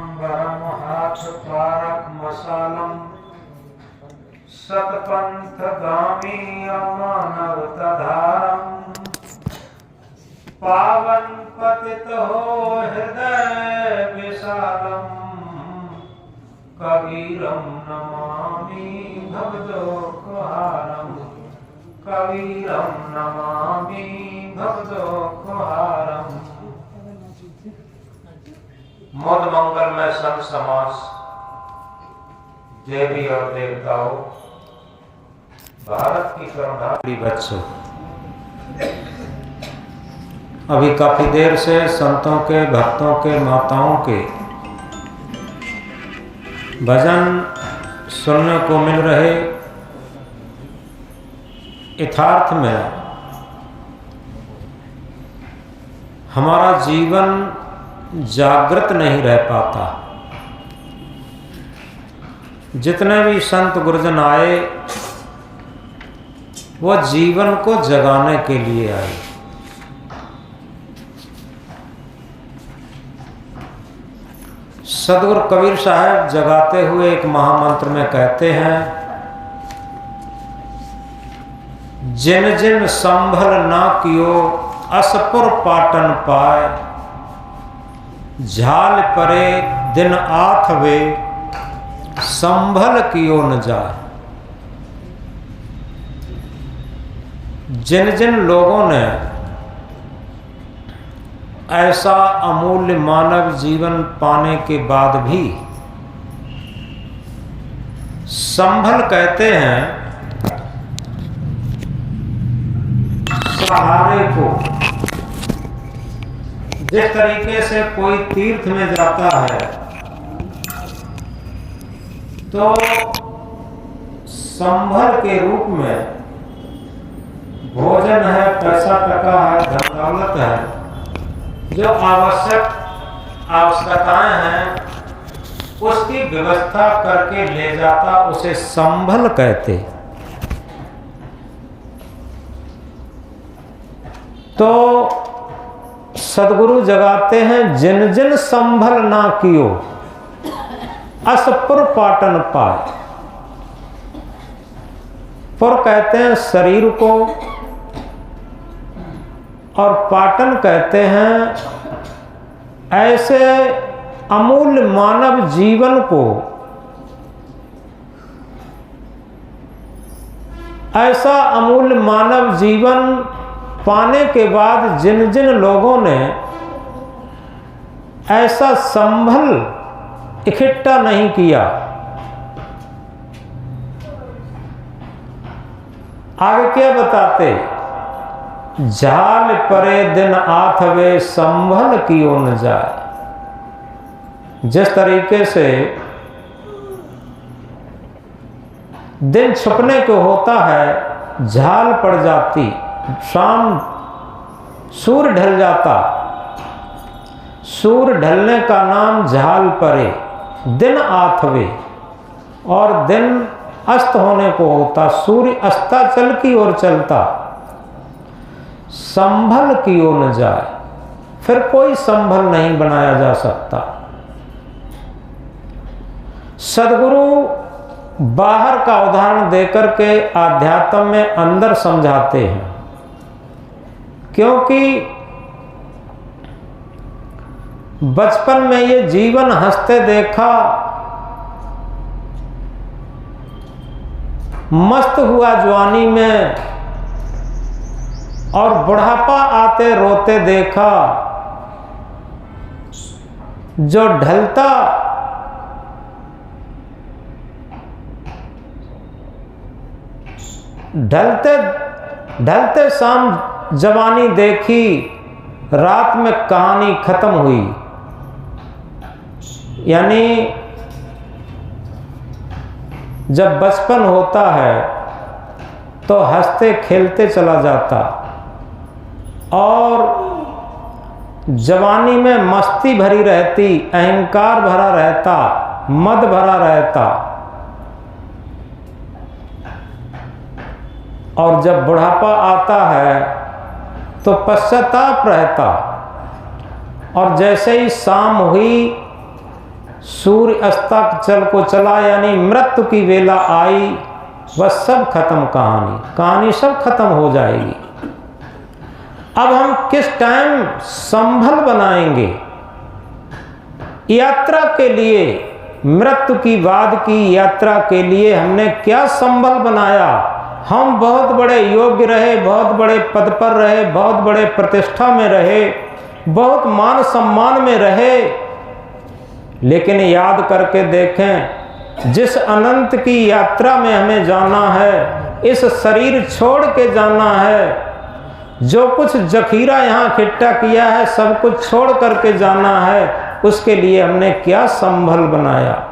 गरम हाथ तारक मसालम सतपंथ गामी अमानवता धारम पावन पतित हो हृदय विशालम कबीरम नमामि भवदोखहारम कबीरम नमामि भवदोखहारम। मोद मंगल में संत समाज, देवी और देवताओं, भारत की कर्मधारी बच्चों, अभी काफी देर से संतों के, भक्तों के, माताओं के भजन सुनने को मिल रहे। यथार्थ में हमारा जीवन जागृत नहीं रह पाता। जितने भी संत गुरुजन आए वो जीवन को जगाने के लिए आए। सदगुरु कबीर साहब जगाते हुए एक महामंत्र में कहते हैं, जिन जिन संभल ना कियो असपुर पाटन पाए, झाल परे दिन आठ वे संभल कियो न जाए। जिन जिन लोगों ने ऐसा अमूल्य मानव जीवन पाने के बाद भी संभल कहते हैं सहारे को। जिस तरीके से कोई तीर्थ में जाता है तो संभल के रूप में भोजन है, पैसा टका है, धन दौलत है, जो आवश्यकताएं हैं उसकी व्यवस्था करके ले जाता, उसे संभल कहते। तो सदगुरु जगाते हैं, जिन जिन संभल ना कियो असपुर पाटन पाए। पुर कहते हैं शरीर को और पाटन कहते हैं ऐसे अमूल्य मानव जीवन को। ऐसा अमूल्य मानव जीवन पाने के बाद जिन जिन लोगों ने ऐसा संभल इकट्ठा नहीं किया, आगे क्या बताते, झाल परे दिन आठ वे संभल कियो न जाए। जिस तरीके से दिन छुपने को होता है, झाल पड़ जाती, शाम सूर्य ढल जाता, सूर्य ढलने का नाम झाल परे, दिन आठवे, और दिन अस्त होने को होता, सूर्य अस्ताचल की ओर चलता, संभल की ओर न जाए। फिर कोई संभल नहीं बनाया जा सकता। सदगुरु बाहर का उदाहरण देकर के आध्यात्म में अंदर समझाते हैं, क्योंकि बचपन में ये जीवन हंसते देखा, मस्त हुआ जवानी में, और बुढ़ापा आते रोते देखा। जो ढलता ढलते ढलते शाम जवानी देखी, रात में कहानी खत्म हुई। यानी जब बचपन होता है तो हंसते खेलते चला जाता, और जवानी में मस्ती भरी रहती, अहंकार भरा रहता, मद भरा रहता, और जब बुढ़ापा आता है तो पश्चाताप रहता। और जैसे ही शाम हुई सूर्य अस्ताचल को चला, यानी मृत्यु की वेला आई, बस सब खत्म, कहानी सब खत्म हो जाएगी। अब हम किस टाइम संभल बनाएंगे यात्रा के लिए, मृत्यु की बाद की यात्रा के लिए हमने क्या संभल बनाया? हम बहुत बड़े योग्य रहे, बहुत बड़े पद पर रहे, बहुत बड़े प्रतिष्ठा में रहे, बहुत मान सम्मान में रहे, लेकिन याद करके देखें, जिस अनंत की यात्रा में हमें जाना है, इस शरीर छोड़ के जाना है, जो कुछ जखीरा यहाँ इकट्ठा किया है सब कुछ छोड़ करके जाना है, उसके लिए हमने क्या संभल बनाया?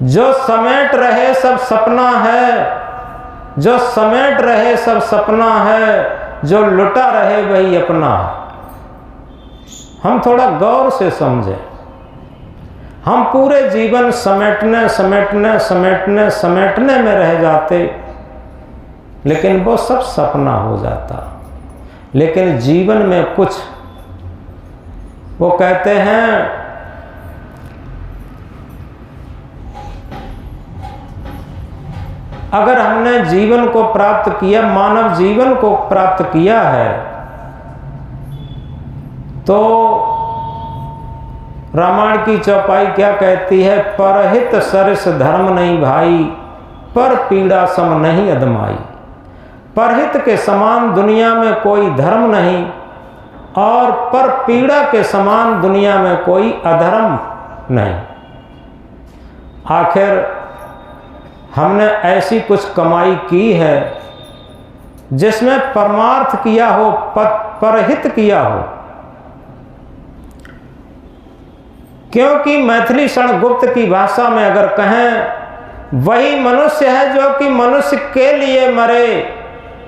जो समेट रहे सब सपना है, जो समेट रहे सब सपना है, जो लुटा रहे वही अपना है। हम थोड़ा गौर से समझें। हम पूरे जीवन समेटने समेटने समेटने समेटने में रह जाते, लेकिन वो सब सपना हो जाता। लेकिन जीवन में कुछ, वो कहते हैं अगर हमने जीवन को प्राप्त किया, मानव जीवन को प्राप्त किया है, तो रामायण की चौपाई क्या कहती है? परहित सरिस धर्म नहीं भाई, पर पीड़ा सम नहीं अदमाई। परहित के समान दुनिया में कोई धर्म नहीं, और पर पीड़ा के समान दुनिया में कोई अधर्म नहीं। आखिर हमने ऐसी कुछ कमाई की है जिसमें परमार्थ किया हो, परहित किया हो। क्योंकि मैथिली क्षण गुप्त की भाषा में अगर कहें, वही मनुष्य है जो कि मनुष्य के लिए मरे,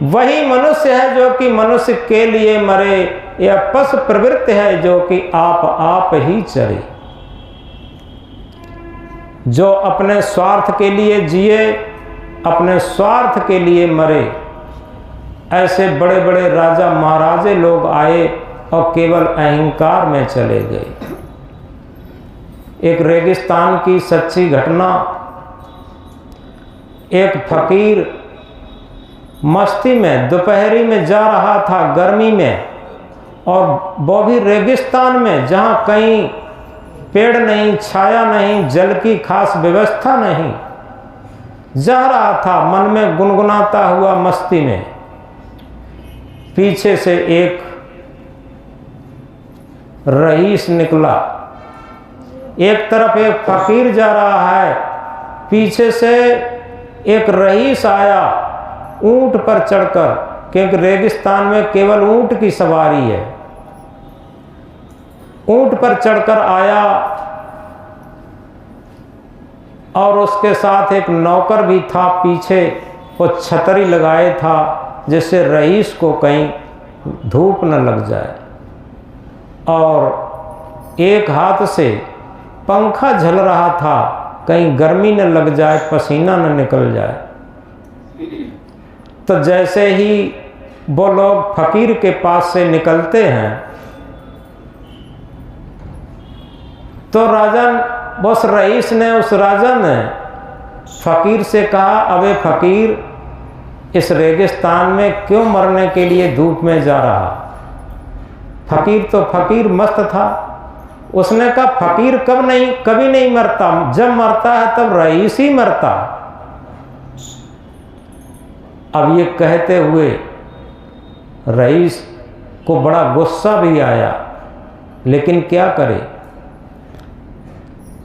वही मनुष्य है जो कि मनुष्य के लिए मरे, यह पशु प्रवृत्ति है जो कि आप ही चरे। जो अपने स्वार्थ के लिए जिए, अपने स्वार्थ के लिए मरे, ऐसे बड़े बड़े राजा महाराजे लोग आए और केवल अहंकार में चले गए। एक रेगिस्तान की सच्ची घटना, एक फकीर मस्ती में दोपहरी में जा रहा था, गर्मी में, और वो भी रेगिस्तान में जहाँ कहीं पेड़ नहीं, छाया नहीं, जल की खास व्यवस्था नहीं, जा रहा था मन में गुनगुनाता हुआ मस्ती में। पीछे से एक रईस निकला। एक तरफ एक फकीर जा रहा है, पीछे से एक रईस आया ऊंट पर चढ़कर, क्योंकि रेगिस्तान में केवल ऊंट की सवारी है। ऊंट पर चढ़कर आया और उसके साथ एक नौकर भी था पीछे, वो छतरी लगाए था जिससे रईस को कहीं धूप न लग जाए, और एक हाथ से पंखा झल रहा था कहीं गर्मी न लग जाए, पसीना न निकल जाए। तो जैसे ही वो लोग फकीर के पास से निकलते हैं, तो राजा, उस रईस ने, उस राजा ने फकीर से कहा, अबे फकीर, इस रेगिस्तान में क्यों मरने के लिए धूप में जा रहा? फकीर तो फकीर मस्त था। उसने कहा, फकीर कभी नहीं मरता, जब मरता है तब रईस ही मरता। अब ये कहते हुए रईस को बड़ा गुस्सा भी आया, लेकिन क्या करे,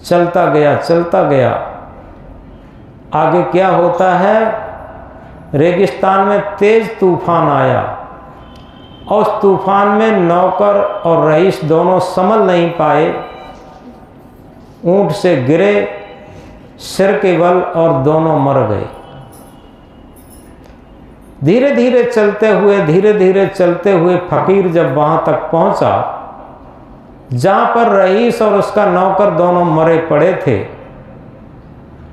चलता गया। आगे क्या होता है, रेगिस्तान में तेज तूफान आया, और उस तूफान में नौकर और रईस दोनों संभल नहीं पाए, ऊंट से गिरे सिर के बल और दोनों मर गए। धीरे धीरे चलते हुए फकीर जब वहां तक पहुंचा जहां पर रईस और उसका नौकर दोनों मरे पड़े थे,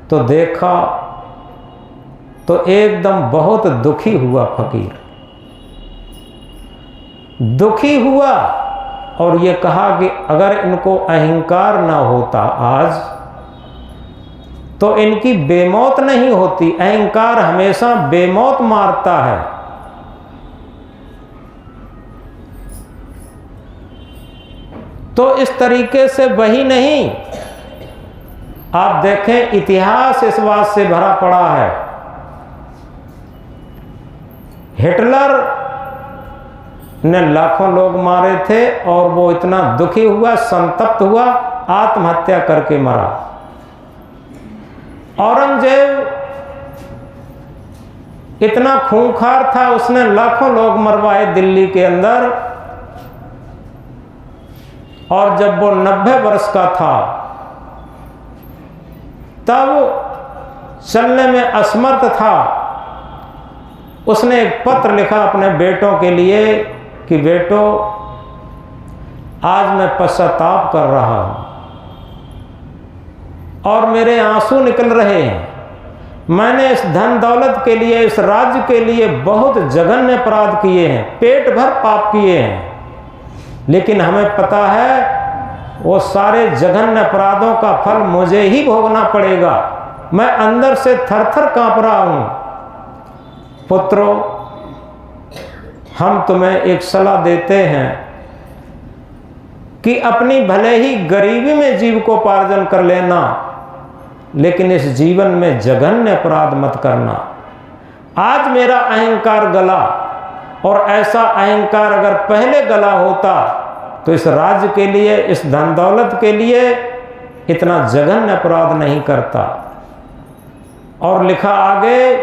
तो देखा तो एकदम बहुत दुखी हुआ फकीर। दुखी हुआ और ये कहा कि अगर इनको अहंकार ना होता आज तो इनकी बेमौत नहीं होती। अहंकार हमेशा बेमौत मारता है। तो इस तरीके से वही नहीं, आप देखें इतिहास इस बात से भरा पड़ा है। हिटलर ने लाखों लोग मारे थे और वो इतना दुखी हुआ, संतप्त हुआ, आत्महत्या करके मरा। औरंगजेब इतना खूंखार था, उसने लाखों लोग मरवाए दिल्ली के अंदर, और जब वो 90 वर्ष का था तब चलने में असमर्थ था। उसने एक पत्र लिखा अपने बेटों के लिए कि बेटो आज मैं पश्चाताप कर रहा हूं और मेरे आंसू निकल रहे हैं। मैंने इस धन दौलत के लिए, इस राज्य के लिए बहुत जघन्य अपराध किए हैं, पेट भर पाप किए हैं, लेकिन हमें पता है वो सारे जघन्य अपराधों का फल मुझे ही भोगना पड़ेगा। मैं अंदर से थर-थर कांप रहा हूं। पुत्रों, हम तुम्हें एक सलाह देते हैं कि अपनी भले ही गरीबी में जीविकोपार्जन कर लेना, लेकिन इस जीवन में जघन्य अपराध मत करना। आज मेरा अहंकार गला, और ऐसा अहंकार अगर पहले गला होता तो इस राज्य के लिए, इस धन दौलत के लिए इतना जघन्य अपराध नहीं करता। और लिखा आगे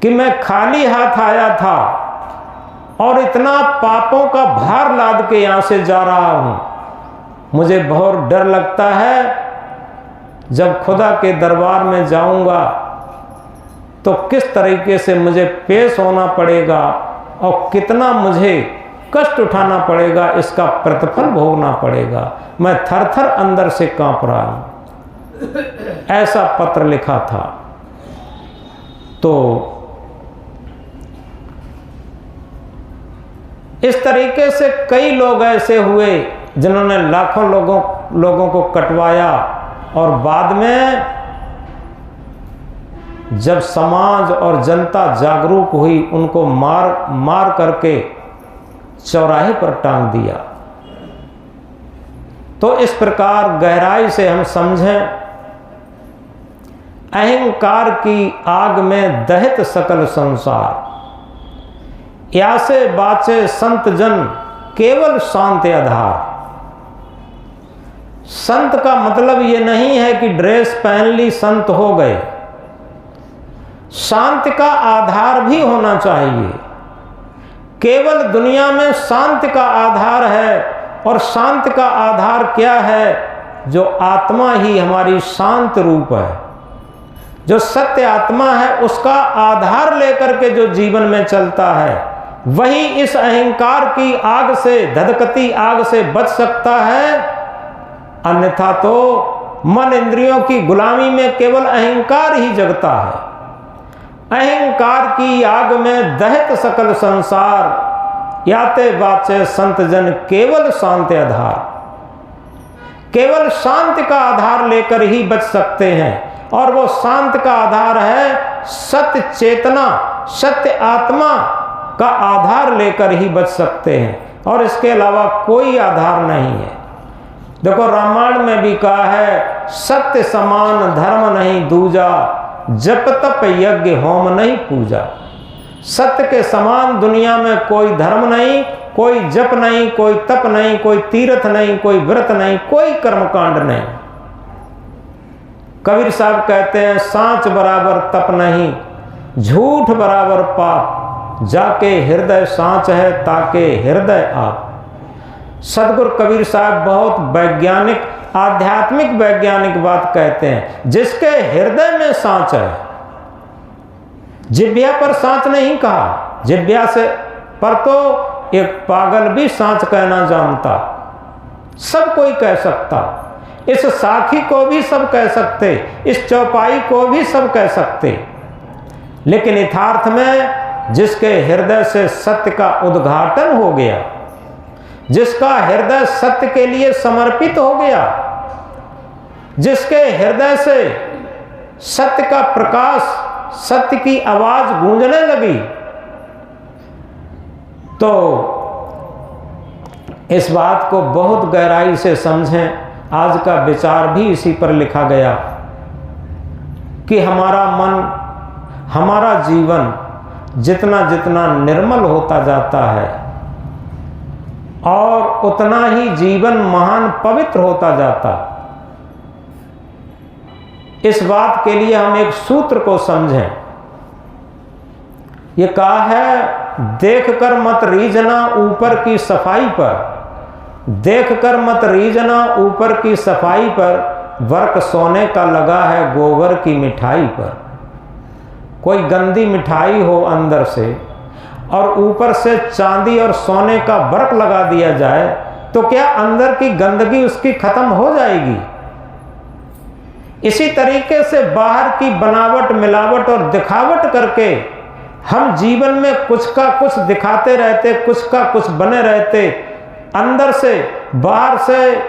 कि मैं खाली हाथ आया था और इतना पापों का भार लाद के यहां से जा रहा हूं। मुझे बहुत डर लगता है जब खुदा के दरबार में जाऊंगा तो किस तरीके से मुझे पेश होना पड़ेगा और कितना मुझे कष्ट उठाना पड़ेगा, इसका प्रतिफल भोगना पड़ेगा। मैं थर-थर अंदर से कांप रहा हूं। ऐसा पत्र लिखा था। तो इस तरीके से कई लोग ऐसे हुए जिन्होंने लाखों लोगों को कटवाया, और बाद में जब समाज और जनता जागरूक हुई, उनको मार करके चौराहे पर टांग दिया। तो इस प्रकार गहराई से हम समझें, अहंकार की आग में दहित सकल संसार, यासे बाचे संत जन केवल शांत आधार। संत का मतलब ये नहीं है कि ड्रेस पहन ली संत हो गए। शांति का आधार भी होना चाहिए। केवल दुनिया में शांति का आधार है, और शांति का आधार क्या है? जो आत्मा ही हमारी शांत रूप है, जो सत्य आत्मा है, उसका आधार लेकर के जो जीवन में चलता है, वही इस अहंकार की आग से, धधकती आग से बच सकता है। अन्यथा तो मन इंद्रियों की गुलामी में केवल अहंकार ही जगता है। अहंकार की आग में दहित सकल संसार, याते बाचे संत जन केवल शांत आधार। केवल शांति का आधार लेकर ही बच सकते हैं, और वो शांति का आधार है सत्य चेतना, सत्य आत्मा का आधार लेकर ही बच सकते हैं, और इसके अलावा कोई आधार नहीं है। देखो, रामायण में भी कहा है, सत्य समान धर्म नहीं दूजा, जप तप यज्ञ होम नहीं पूजा। सत्य के समान दुनिया में कोई धर्म नहीं, कोई जप नहीं, कोई तप नहीं, कोई तीर्थ नहीं, कोई व्रत नहीं, कोई कर्मकांड नहीं। कबीर साहब कहते हैं, सांच बराबर तप नहीं, झूठ बराबर पाप, जाके हृदय सांच है ताके हृदय आप। सदगुरु कबीर साहब बहुत वैज्ञानिक, आध्यात्मिक वैज्ञानिक बात कहते हैं। जिसके हृदय में सांच है, जिब्या पर सांच नहीं कहा, जिब्या से पर तो एक पागल भी सांच कहना जानता, सब कोई कह सकता। इस साखी को भी सब कह सकते, इस चौपाई को भी सब कह सकते, लेकिन यथार्थ में जिसके हृदय से सत्य का उद्घाटन हो गया, जिसका हृदय सत्य के लिए समर्पित हो गया, जिसके हृदय से सत्य का प्रकाश, सत्य की आवाज गूंजने लगी, तो इस बात को बहुत गहराई से समझें। आज का विचार भी इसी पर लिखा गया कि हमारा मन, हमारा जीवन जितना जितना निर्मल होता जाता है और उतना ही जीवन महान पवित्र होता जाता। इस बात के लिए हम एक सूत्र को समझें। ये कहा है, देखकर मत रीझना ऊपर की सफाई पर, देखकर मत रीझना ऊपर की सफाई पर, वर्क सोने का लगा है गोबर की मिठाई पर। कोई गंदी मिठाई हो अंदर से और ऊपर से चांदी और सोने का वर्क लगा दिया जाए तो क्या अंदर की गंदगी उसकी खत्म हो जाएगी? इसी तरीके से बाहर की बनावट, मिलावट और दिखावट करके हम जीवन में कुछ का कुछ दिखाते रहते, कुछ का कुछ बने रहते। अंदर से, बाहर से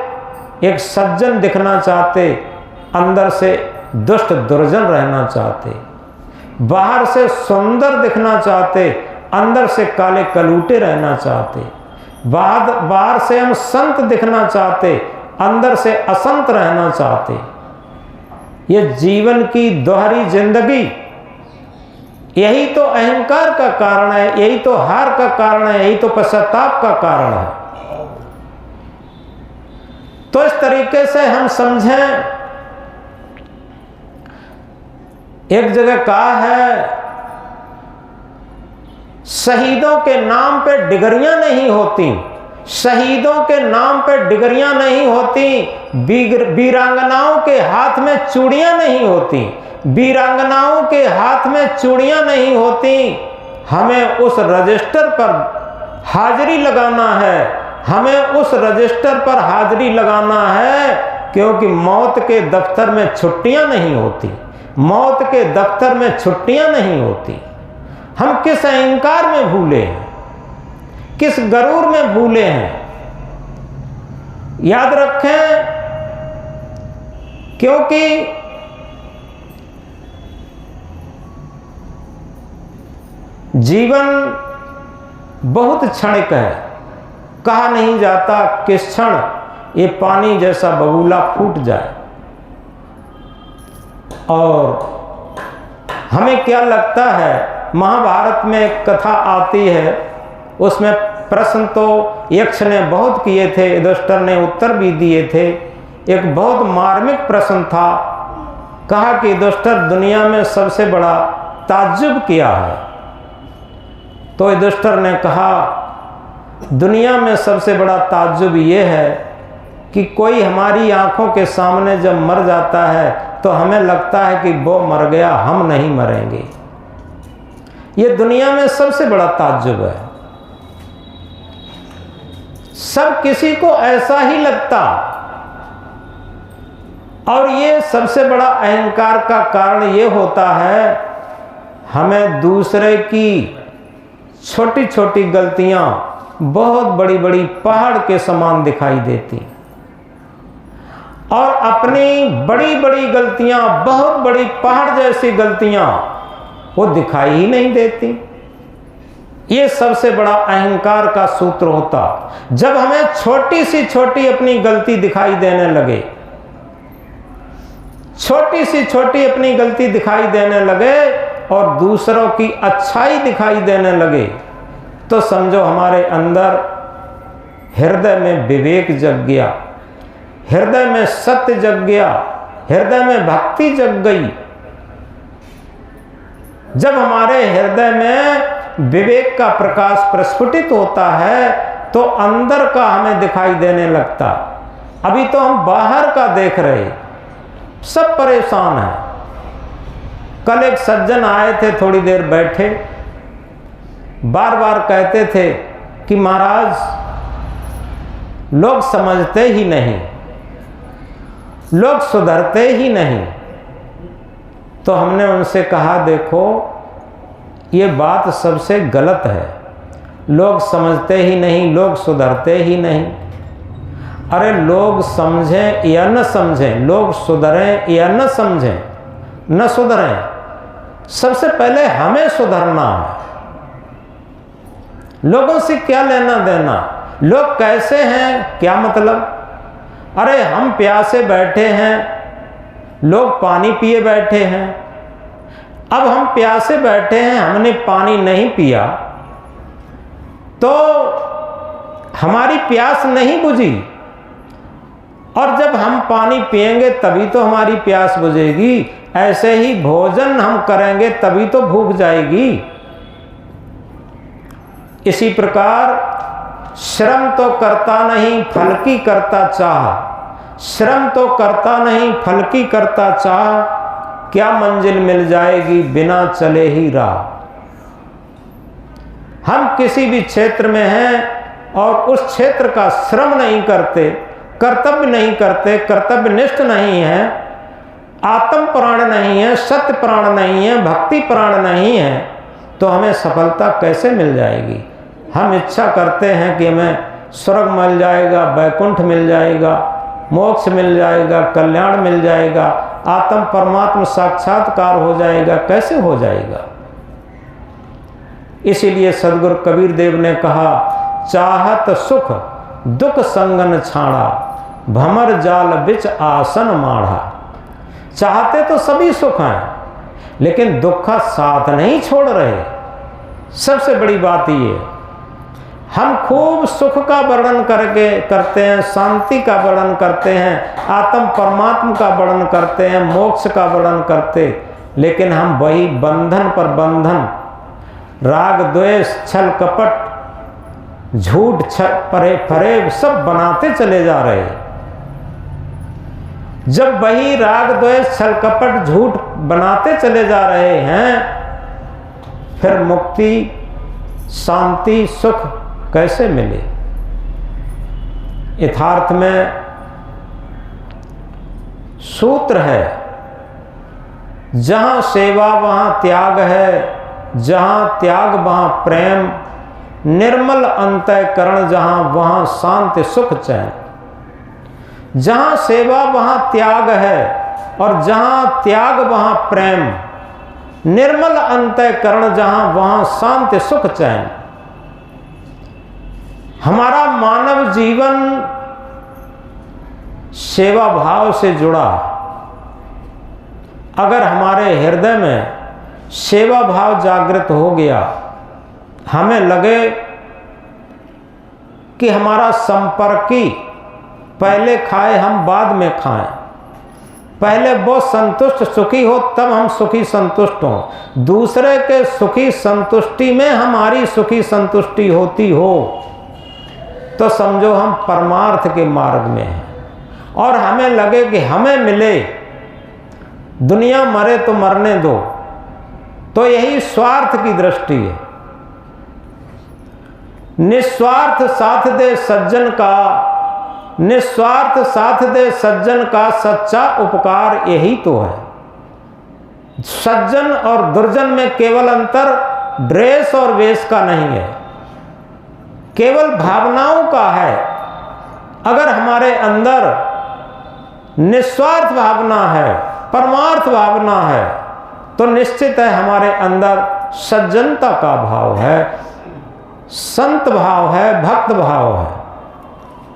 एक सज्जन दिखना चाहते, अंदर से दुष्ट दुर्जन रहना चाहते। बाहर से सुंदर दिखना चाहते, अंदर से काले कलूटे रहना चाहते। बाहर से हम संत दिखना चाहते, अंदर से असंत रहना चाहते। ये जीवन की दोहरी जिंदगी, यही तो अहंकार का कारण है, यही तो हार का कारण है, यही तो पश्चाताप का कारण है। तो इस तरीके से हम समझें। एक जगह कहा है, शहीदों के नाम पे डिगरियां नहीं होती, शहीदों के नाम पे डिगरियां नहीं होती, वीरांगनाओं के हाथ में चूड़ियां नहीं होती, वीरांगनाओं के हाथ में चूड़ियां नहीं होती। हमें उस रजिस्टर पर हाजिरी लगाना है, हमें उस रजिस्टर पर हाजिरी लगाना है, क्योंकि मौत के दफ्तर में छुट्टियां नहीं होती, मौत के दफ्तर में छुट्टियां नहीं होती। हम किस अहंकार में भूले हैं, किस गरूर में भूले हैं। याद रखें, क्योंकि जीवन बहुत क्षणिक है, कहा नहीं जाता किस क्षण ये पानी जैसा बबूला फूट जाए। और हमें क्या लगता है, महाभारत में एक कथा आती है, उसमें प्रश्न तो यक्ष ने बहुत किए थे, युधिष्ठिर ने उत्तर भी दिए थे। एक बहुत मार्मिक प्रश्न था, कहा कि युधिष्ठिर दुनिया में सबसे बड़ा ताज्जुब क्या है? तो युधिष्ठिर ने कहा, दुनिया में सबसे बड़ा ताज्जुब ये है कि कोई हमारी आंखों के सामने जब मर जाता है तो हमें लगता है कि वो मर गया, हम नहीं मरेंगे। ये दुनिया में सबसे बड़ा ताज्जुब है। सब किसी को ऐसा ही लगता, और ये सबसे बड़ा अहंकार का कारण ये होता है, हमें दूसरे की छोटी छोटी गलतियां बहुत बड़ी बड़ी पहाड़ के समान दिखाई देती, और अपनी बड़ी बड़ी गलतियां, बहुत बड़ी पहाड़ जैसी गलतियां वो दिखाई ही नहीं देती। ये सबसे बड़ा अहंकार का सूत्र होता। जब हमें छोटी सी छोटी अपनी गलती दिखाई देने लगे, छोटी सी छोटी अपनी गलती दिखाई देने लगे और दूसरों की अच्छाई दिखाई देने लगे, तो समझो हमारे अंदर हृदय में विवेक जग गया, हृदय में सत्य जग गया, हृदय में भक्ति जग गई। जब हमारे हृदय में विवेक का प्रकाश प्रस्फुटित होता है तो अंदर का हमें दिखाई देने लगता। अभी तो हम बाहर का देख रहे, सब परेशान हैं। कल एक सज्जन आए थे, थोड़ी देर बैठे, बार बार कहते थे कि महाराज लोग समझते ही नहीं, लोग सुधरते ही नहीं। तो हमने उनसे कहा, देखो ये बात सबसे गलत है। लोग समझते ही नहीं, लोग सुधरते ही नहीं। अरे लोग समझें या न समझें, लोग सुधरें या न समझें, न सुधरें, सबसे पहले हमें सुधरना है। लोगों से क्या लेना देना, लोग कैसे हैं क्या मतलब। अरे हम प्यासे बैठे हैं, लोग पानी पिए बैठे हैं। अब हम प्यासे बैठे हैं, हमने पानी नहीं पिया तो हमारी प्यास नहीं बुझी, और जब हम पानी पिएंगे तभी तो हमारी प्यास बुझेगी। ऐसे ही भोजन हम करेंगे तभी तो भूख जाएगी। इसी प्रकार श्रम तो करता नहीं, फल की करता चाह। श्रम तो करता नहीं, फल की करता चाह, क्या मंजिल मिल जाएगी बिना चले ही राह। हम किसी भी क्षेत्र में हैं और उस क्षेत्र का श्रम नहीं करते, कर्तव्य नहीं करते, कर्तव्यनिष्ठ नहीं है, आत्म प्राण नहीं है, सत्य प्राण नहीं है, भक्ति प्राण नहीं है, तो हमें सफलता कैसे मिल जाएगी। हम इच्छा करते हैं कि हमें स्वर्ग मिल जाएगा, वैकुंठ मिल जाएगा, मोक्ष मिल जाएगा, कल्याण मिल जाएगा, आत्म परमात्मा साक्षात्कार हो जाएगा। कैसे हो जाएगा। इसीलिए सदगुरु कबीर देव ने कहा, चाहत सुख दुख संगन छाड़ा, भमर जाल बिच आसन माढ़ा। चाहते तो सभी सुख हैं, लेकिन दुख का साथ नहीं छोड़ रहे। सबसे बड़ी बात ये, हम खूब सुख का वर्णन करते हैं, शांति का वर्णन करते हैं, आत्म परमात्मा का वर्णन करते हैं, मोक्ष का वर्णन करते, लेकिन हम वही बंधन पर बंधन, राग द्वेष छल कपट झूठ फरेब सब बनाते चले जा रहे हैं। जब वही राग द्वेष छल कपट झूठ बनाते चले जा रहे हैं, फिर मुक्ति शांति सुख कैसे मिले। यथार्थ में सूत्र है, जहां सेवा वहां त्याग है, जहां त्याग वहां प्रेम, निर्मल अंतःकरण जहां वहां शांति सुख चैन। जहां सेवा वहां त्याग है और जहां त्याग वहां प्रेम, निर्मल अंतःकरण जहां वहां शांति सुख चैन। हमारा मानव जीवन सेवा भाव से जुड़ा। अगर हमारे हृदय में सेवा भाव जागृत हो गया, हमें लगे कि हमारा संपर्की पहले खाए हम बाद में खाएं, पहले वो संतुष्ट सुखी हो तब हम सुखी संतुष्ट हों, दूसरे के सुखी संतुष्टि में हमारी सुखी संतुष्टि होती हो, तो समझो हम परमार्थ के मार्ग में हैं। और हमें लगे कि हमें मिले, दुनिया मरे तो मरने दो, तो यही स्वार्थ की दृष्टि है। निस्वार्थ साथ दे सज्जन का, निस्वार्थ साथ दे सज्जन का सच्चा उपकार यही तो है। सज्जन और दुर्जन में केवल अंतर ड्रेस और वेश का नहीं है, केवल भावनाओं का है। अगर हमारे अंदर निस्वार्थ भावना है, परमार्थ भावना है, तो निश्चित है हमारे अंदर सज्जनता का भाव है, संत भाव है, भक्त भाव है।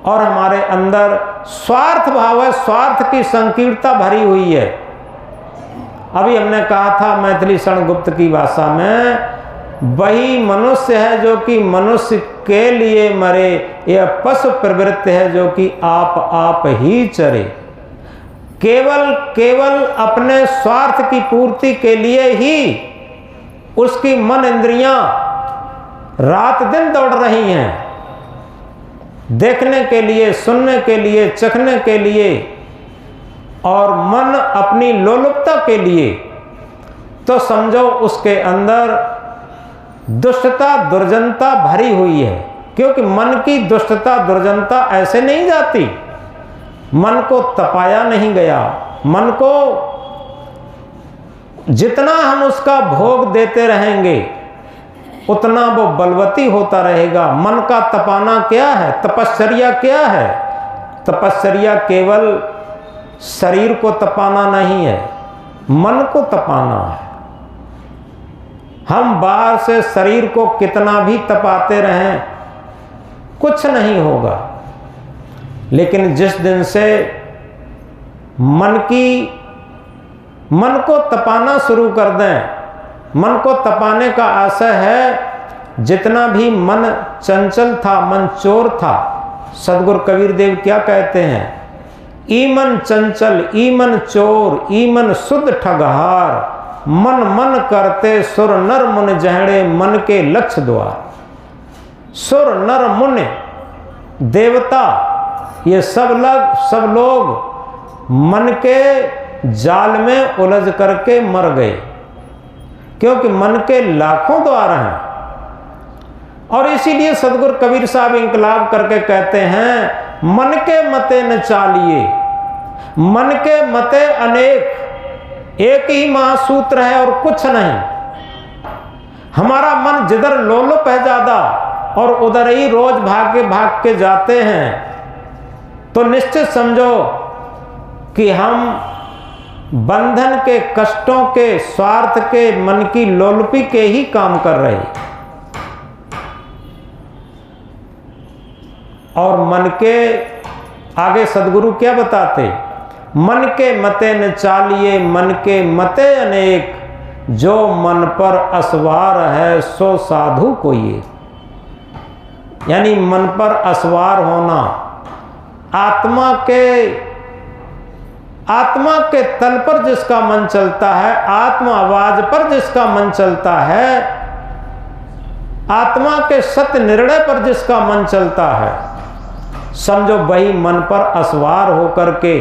और हमारे अंदर स्वार्थ भाव है, स्वार्थ की संकीर्णता भरी हुई है। अभी हमने कहा था मैथिली शरण गुप्त की भाषा में, वही मनुष्य है जो कि मनुष्य के लिए मरे, यह पशु प्रवृत्ति है जो कि आप ही चरे। केवल अपने स्वार्थ की पूर्ति के लिए ही उसकी मन इंद्रियां रात दिन दौड़ रही हैं, देखने के लिए, सुनने के लिए, चखने के लिए, और मन अपनी लोलुपता के लिए। तो समझो उसके अंदर दुष्टता दुर्जनता भरी हुई है, क्योंकि मन की दुष्टता दुर्जनता ऐसे नहीं जाती। मन को तपाया नहीं गया, मन को जितना हम उसका भोग देते रहेंगे, उतना वो बलवती होता रहेगा। मन का तपाना क्या है? तपश्चर्या क्या है? तपश्चर्या केवल शरीर को तपाना नहीं है, मन को तपाना है। हम बाहर से शरीर को कितना भी तपाते रहें कुछ नहीं होगा, लेकिन जिस दिन से मन को तपाना शुरू कर दें, मन को तपाने का आशय है, जितना भी मन चंचल था, मन चोर था, सदगुरु कबीर देव क्या कहते हैं? ईमन चंचल, ईमन चोर, ईमन शुद्ध ठगहार, मन मन करते सुर नर मुन जहड़े मन के लक्ष्य द्वार। सुर नर मुन देवता ये सब लोग मन के जाल में उलझ करके मर गए, क्योंकि मन के लाखों द्वार हैं। और इसीलिए सदगुरु कबीर साहब इंकलाब करके कहते हैं, मन के मते न चालिए, मन के मते अनेक, एक ही महासूत्र है और कुछ नहीं। हमारा मन जिधर लोलुप है ज्यादा और उधर ही रोज भाग के जाते हैं, तो निश्चित समझो कि हम बंधन के, कष्टों के, स्वार्थ के, मन की लोलुपी के ही काम कर रहे। और मन के आगे सदगुरु क्या बताते? मन के मते न चालिए, मन के मते अनेक, जो मन पर असवार है सो साधु कोई। यानी मन पर असवार होना, आत्मा के तल पर जिसका मन चलता है, आत्मा आवाज पर जिसका मन चलता है, आत्मा के सत्य निर्णय पर जिसका मन चलता है, समझो वही मन पर असवार होकर के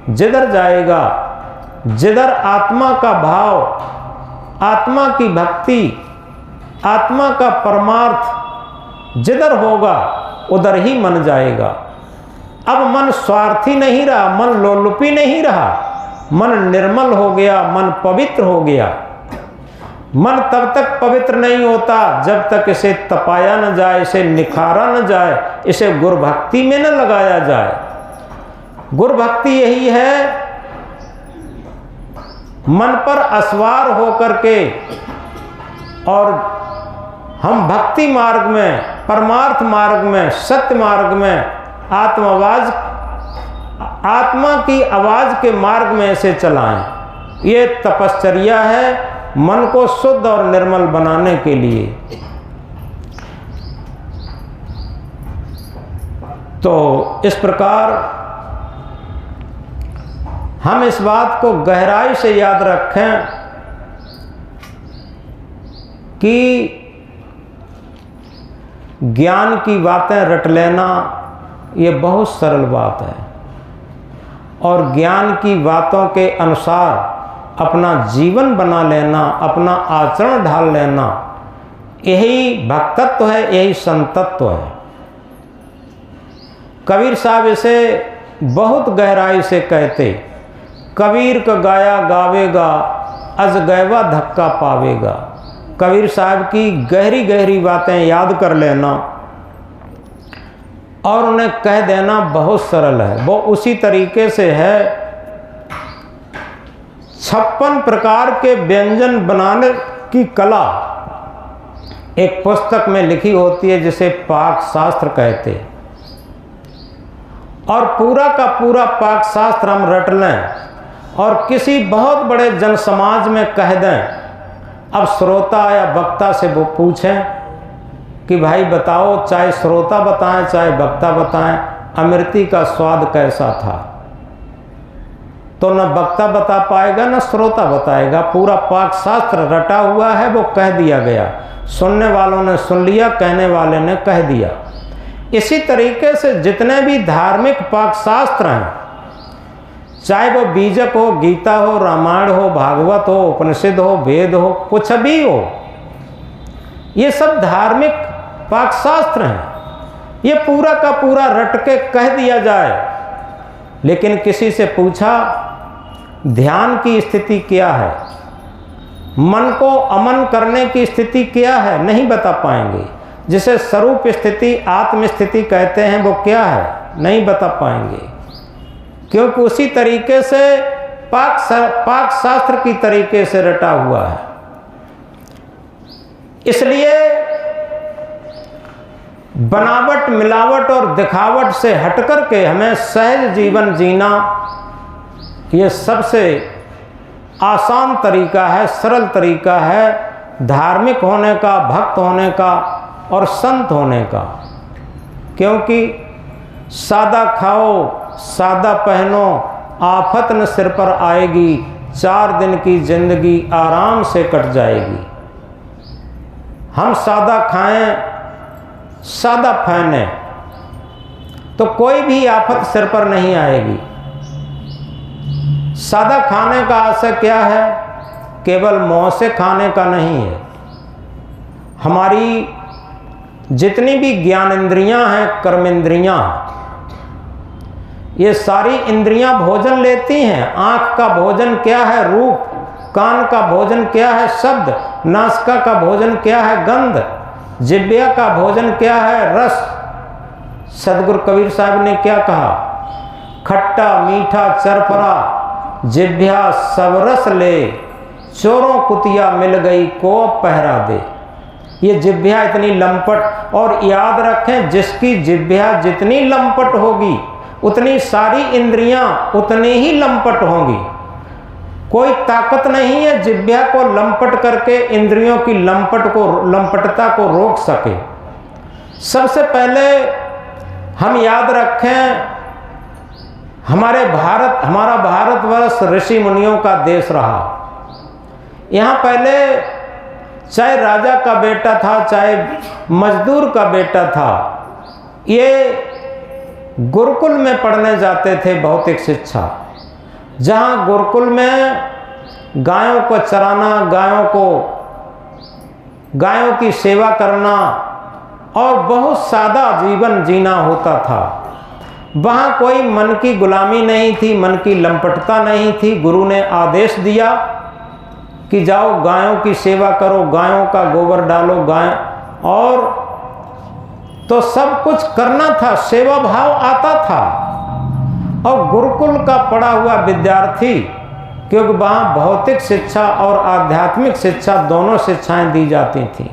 जिधर जाएगा, जिधर आत्मा का भाव, आत्मा की भक्ति, आत्मा का परमार्थ जिधर होगा उधर ही मन जाएगा। अब मन स्वार्थी नहीं रहा, मन लोलुपी नहीं रहा, मन निर्मल हो गया, मन पवित्र हो गया। मन तब तक पवित्र नहीं होता जब तक इसे तपाया न जाए, इसे निखारा न जाए, इसे गुरु भक्ति में न लगाया जाए। गुरु भक्ति यही है, मन पर असवार होकर के, और हम भक्ति मार्ग में, परमार्थ मार्ग में, सत्य मार्ग में, आत्मा की आवाज के मार्ग में इसे चलाएं। ये तपश्चर्या है मन को शुद्ध और निर्मल बनाने के लिए। तो इस प्रकार हम इस बात को गहराई से याद रखें कि ज्ञान की बातें रट लेना ये बहुत सरल बात है, और ज्ञान की बातों के अनुसार अपना जीवन बना लेना, अपना आचरण ढाल लेना, यही भक्तत्व है, यही संतत्व है। कबीर साहब इसे बहुत गहराई से कहते, कबीर का गाया गावेगा, अज गैवा धक्का पावेगा। कबीर साहब की गहरी गहरी बातें याद कर लेना और उन्हें कह देना बहुत सरल है। वो उसी तरीके से है, 56 प्रकार के व्यंजन बनाने की कला एक पुस्तक में लिखी होती है, जिसे पाक शास्त्र कहते। और पूरा का पूरा पाक शास्त्र हम रट लें और किसी बहुत बड़े जन समाज में कह दें। अब श्रोता या वक्ता से वो पूछें कि भाई बताओ, चाहे श्रोता बताएं चाहे वक्ता बताएं, अमृति का स्वाद कैसा था, तो न वक्ता बता पाएगा न श्रोता बताएगा। पूरा पाक शास्त्र रटा हुआ है, वो कह दिया गया, सुनने वालों ने सुन लिया, कहने वाले ने कह दिया। इसी तरीके से जितने भी धार्मिक पाक शास्त्र हैं, चाहे वो बीजक हो, गीता हो, रामायण हो, भागवत हो, उपनिषद हो, वेद हो, कुछ भी हो, ये सब धार्मिक पाक शास्त्र हैं। ये पूरा का पूरा रट के कह दिया जाए, लेकिन किसी से पूछा ध्यान की स्थिति क्या है, मन को अमन करने की स्थिति क्या है, नहीं बता पाएंगे। जिसे स्वरूप स्थिति, आत्म स्थिति कहते हैं, वो क्या है, नहीं बता पाएंगे। क्योंकि उसी तरीके से पाक शास्त्र की तरीके से रटा हुआ है। इसलिए बनावट, मिलावट और दिखावट से हटकर के हमें सहज जीवन जीना, ये सबसे आसान तरीका है, सरल तरीका है धार्मिक होने का, भक्त होने का और संत होने का। क्योंकि सादा खाओ, सादा पहनो, आफत न सिर पर आएगी, 4 दिन की जिंदगी आराम से कट जाएगी। हम सादा खाएं, सादा पहने तो कोई भी आफत सिर पर नहीं आएगी। सादा खाने का आशय क्या है? केवल मुंह से खाने का नहीं है। हमारी जितनी भी ज्ञान इंद्रियां हैं, कर्मेंद्रियां, ये सारी इंद्रियां भोजन लेती हैं। आँख का भोजन क्या है? रूप। कान का भोजन क्या है? शब्द। नासिका का भोजन क्या है? गंध। जिह्वा का भोजन क्या है? रस। सदगुरु कबीर साहब ने क्या कहा? खट्टा मीठा चरफरा जिह्वा सब रस ले, चोरों कुतिया मिल गई को पहरा दे। ये जिह्वा इतनी लंपट, और याद रखें जिसकी जिह्वा जितनी लंपट होगी उतनी सारी इंद्रियां उतनी ही लंपट होंगी। कोई ताकत नहीं है जिह्वा को लंपट करके इंद्रियों की लंपटता को रोक सके। सबसे पहले हम याद रखें, हमारा भारतवर्ष ऋषि मुनियों का देश रहा। यहाँ पहले चाहे राजा का बेटा था, चाहे मजदूर का बेटा था, ये गुरुकुल में पढ़ने जाते थे भौतिक शिक्षा। जहाँ गुरुकुल में गायों को चराना, गायों की सेवा करना और बहुत सादा जीवन जीना होता था। वहाँ कोई मन की गुलामी नहीं थी, मन की लंपटता नहीं थी। गुरु ने आदेश दिया कि जाओ गायों की सेवा करो, गायों का गोबर डालो, और तो सब कुछ करना था, सेवा भाव आता था। और गुरुकुल का पढ़ा हुआ विद्यार्थी, क्योंकि वहाँ भौतिक शिक्षा और आध्यात्मिक शिक्षा दोनों शिक्षाएं दी जाती थी।